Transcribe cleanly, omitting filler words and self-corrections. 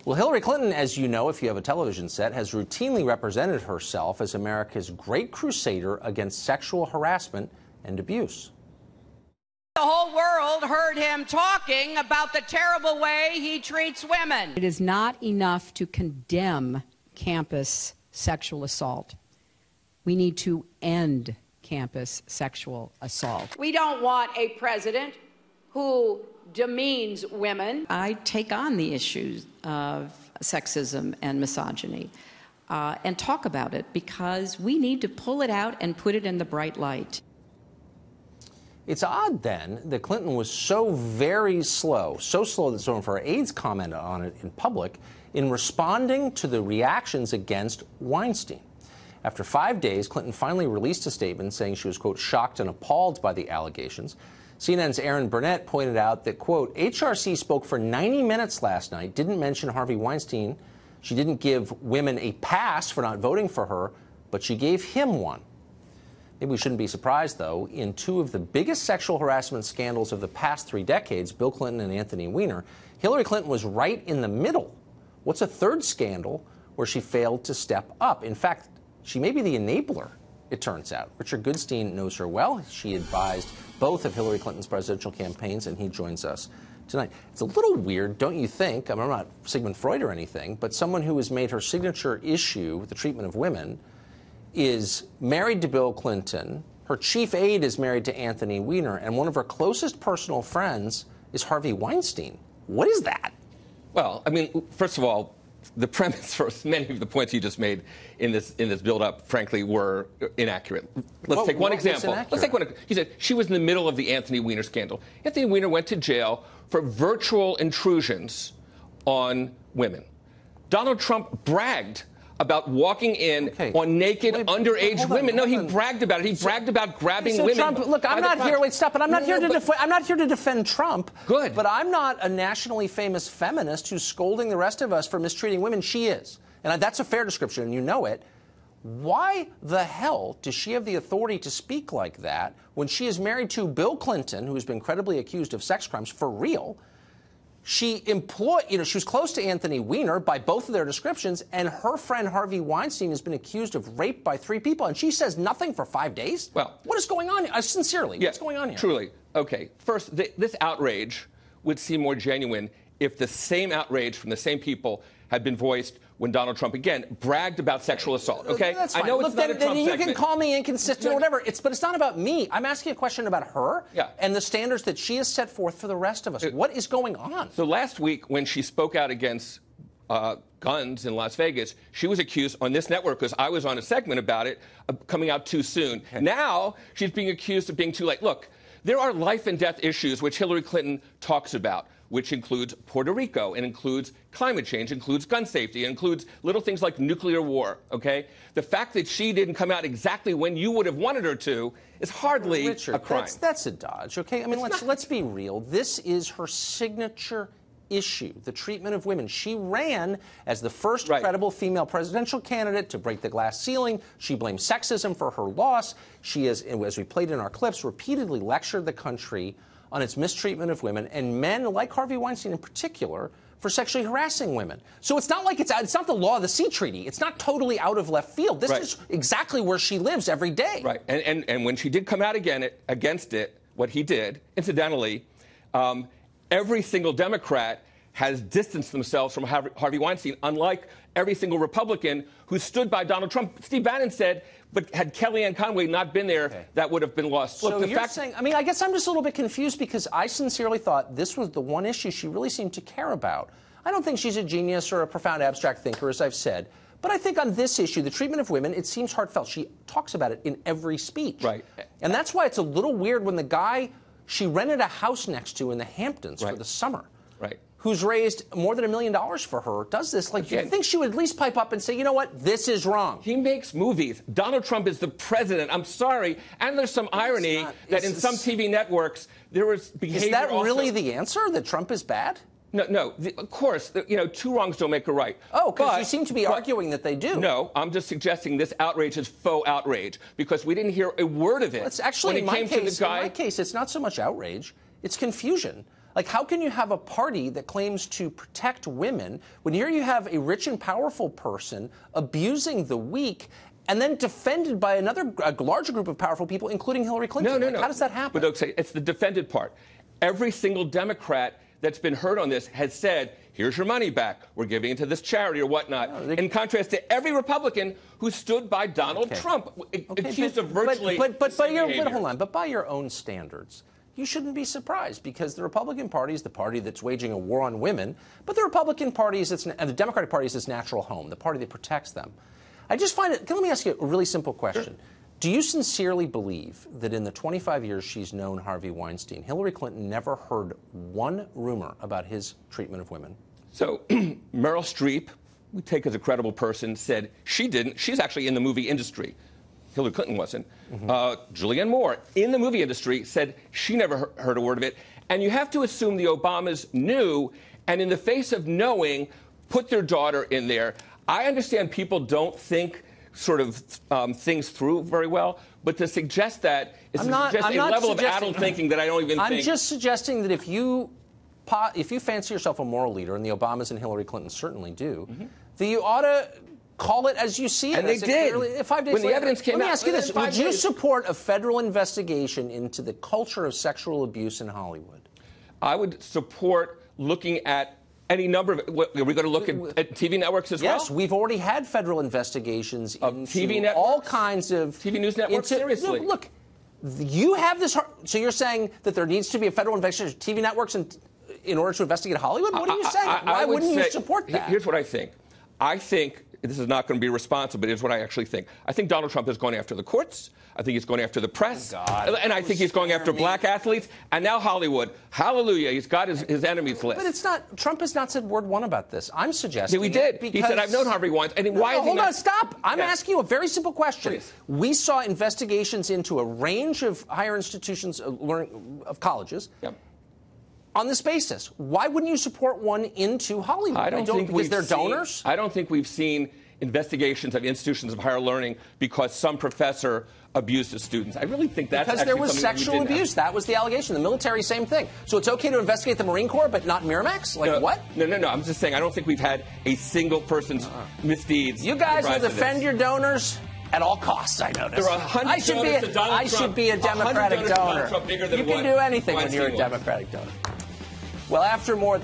Well, Hillary Clinton, as you know, if you have a television set, has routinely represented herself as America's great crusader against sexual harassment and abuse. The whole world heard him talking about the terrible way he treats women. It is not enough to condemn campus sexual assault. We need to end campus sexual assault. We don't want a president who demeans women. I take on the issues of sexism and misogyny and talk about it because we need to pull it out and put it in the bright light. It's odd, then, that Clinton was so very slow, so slow that someone for her aides commented on it in public, in responding to the reactions against Weinstein. After 5 days, Clinton finally released a statement saying she was, quote, shocked and appalled by the allegations. CNN's Aaron Burnett pointed out that, quote, HRC spoke for 90 minutes last night, didn't mention Harvey Weinstein. She didn't give women a pass for not voting for her, but she gave him one. Maybe we shouldn't be surprised, though. In two of the biggest sexual harassment scandals of the past 3 decades, Bill Clinton and Anthony Weiner, Hillary Clinton was right in the middle. What's a third scandal where she failed to step up? In fact, she may be the enabler, it turns out. Richard Goodstein knows her well. She advised both of Hillary Clinton's presidential campaigns, and he joins us tonight. It's a little weird, don't you think? I mean, I'm not Sigmund Freud or anything, but someone who has made her signature issue, the treatment of women, is married to Bill Clinton, her chief aide is married to Anthony Weiner, and one of her closest personal friends is Harvey Weinstein. What is that? Well, I mean, first of all, the premise for many of the points you just made in this build-up, frankly, were inaccurate. Let's take one example. Let's take one. He said she was in the middle of the Anthony Weiner scandal. Anthony Weiner went to jail for virtual intrusions on women. Donald Trump bragged about walking in on naked underage women. No, he bragged about it. He bragged about grabbing women. Trump, look, I'm not here. Wait, stop it. I'm not here to defend Trump. Good. But I'm not a nationally famous feminist who's scolding the rest of us for mistreating women. She is, and that's a fair description, and you know it. Why the hell does she have the authority to speak like that when she is married to Bill Clinton, who has been credibly accused of sex crimes for real? She employed, she was close to Anthony Weiner by both of their descriptions, and her friend Harvey Weinstein has been accused of rape by 3 people, and she says nothing for 5 days? Well, what is going on? Sincerely, what's going on here? Truly. Okay. First, this outrage would seem more genuine if the same outrage from the same people had been voiced when Donald Trump, again, bragged about sexual assault, okay? That's fine. I know it's not a Trump you segment. can call me inconsistent or whatever, but it's not about me. I'm asking a question about her and the standards that she has set forth for the rest of us. What is going on? So last week, when she spoke out against guns in Las Vegas, she was accused on this network, because I was on a segment about it, of coming out too soon. Okay. Now she's being accused of being too late. Look, there are life and death issues which Hillary Clinton talks about, which includes Puerto Rico, and includes climate change, includes gun safety, includes little things like nuclear war, okay? The fact that she didn't come out exactly when you would have wanted her to is hardly Richard, a crime. That's a dodge, okay? I mean, let's be real. This is her signature issue, the treatment of women. She ran as the first credible female presidential candidate to break the glass ceiling. She blamed sexism for her loss. She has, as we played in our clips, repeatedly lectured the country on its mistreatment of women, and men like Harvey Weinstein in particular, for sexually harassing women. So it's not like it's not the law of the sea treaty. It's not totally out of left field. This is exactly where she lives every day. Right. And when she did come out against it, what he did, incidentally, every single Democrat has distanced themselves from Harvey Weinstein, unlike every single Republican who stood by Donald Trump. Steve Bannon said, but had Kellyanne Conway not been there, that would have been lost. So you're saying, I mean, I guess I'm just a little bit confused, because I sincerely thought this was the one issue she really seemed to care about. I don't think she's a genius or a profound abstract thinker, as I've said. But I think on this issue, the treatment of women, it seems heartfelt. She talks about it in every speech. Right. And that's why it's a little weird when the guy she rented a house next to in the Hamptons for the summer, who's raised more than $1 million for her, does this. Like, you think she would at least pipe up and say, you know what, this is wrong. He makes movies. Donald Trump is the president. I'm sorry. And there's some irony that in some TV networks, there was behavior. Is that really the answer, that Trump is bad? No, of course, two wrongs don't make a right. Oh, because you seem to be arguing that they do. No, I'm just suggesting this outrage is faux outrage, because we didn't hear a word of it. Well, it's actually, when it came to the guy. In my case, it's not so much outrage, it's confusion. Like, how can you have a party that claims to protect women when here you have a rich and powerful person abusing the weak and then defended by a larger group of powerful people, including Hillary Clinton? No. How does that happen? But okay, it's the defended part. Every single Democrat that's been heard on this has said, here's your money back. We're giving it to this charity or whatnot. In contrast to every Republican who stood by Donald Trump, accused of virtually But hold on. But by your own standards, you shouldn't be surprised, because the Republican Party is the party that's waging a war on women, but the Republican Party is and the Democratic Party is its natural home, the party that protects them. I just find it. Let me ask you a really simple question. Sure. Do you sincerely believe that in the 25 years she's known Harvey Weinstein, Hillary Clinton never heard one rumor about his treatment of women? So Meryl Streep, we take as a credible person, said she didn't. She's actually in the movie industry. Hillary Clinton wasn't. Julianne Moore, in the movie industry, said she never heard a word of it. And you have to assume the Obamas knew, and in the face of knowing, put their daughter in there. I understand people don't think sort of things through very well, but to suggest that is a level of adult thinking that I don't even think. I'm just suggesting that if you fancy yourself a moral leader, and the Obamas and Hillary Clinton certainly do, that you ought to call it as you see it. And they did. 5 days when the later. evidence came out. Let me ask you this. Would you support a federal investigation into the culture of sexual abuse in Hollywood? I would support looking at any number of. Are we going to look at TV networks as well? Yes, we've already had federal investigations of into TV networks, all kinds of TV news networks. Seriously, look, you have this. So you're saying that there needs to be a federal investigation of TV networks in order to investigate Hollywood? What are you saying? Why wouldn't you support that? Here's what I think. I think this is not going to be responsible, but here's what I actually think. I think Donald Trump is going after the courts. I think he's going after the press. And I think he's going after black athletes. And now Hollywood. Hallelujah. He's got his enemies list. But it's not. Trump has not said word one about this. I'm suggesting. He did. He said, I've known Harvey Weinstein. Hold on. Stop. I'm asking you a very simple question. Please. We saw investigations into a range of higher institutions of colleges. Yep. On this basis, why wouldn't you support one into Hollywood? I don't think was there donors? I don't think we've seen investigations of institutions of higher learning because some professor abused his students. I really think that's because there was sexual abuse. That was the allegation. The military, same thing. So it's okay to investigate the Marine Corps, but not Miramax? Like what? No. I'm just saying I don't think we've had a single person's misdeeds. You guys will defend your donors at all costs, I notice. There are 100 donors to Donald Trump. I should be a Democratic donor. You can do anything when you're a Democratic donor. Well, after more...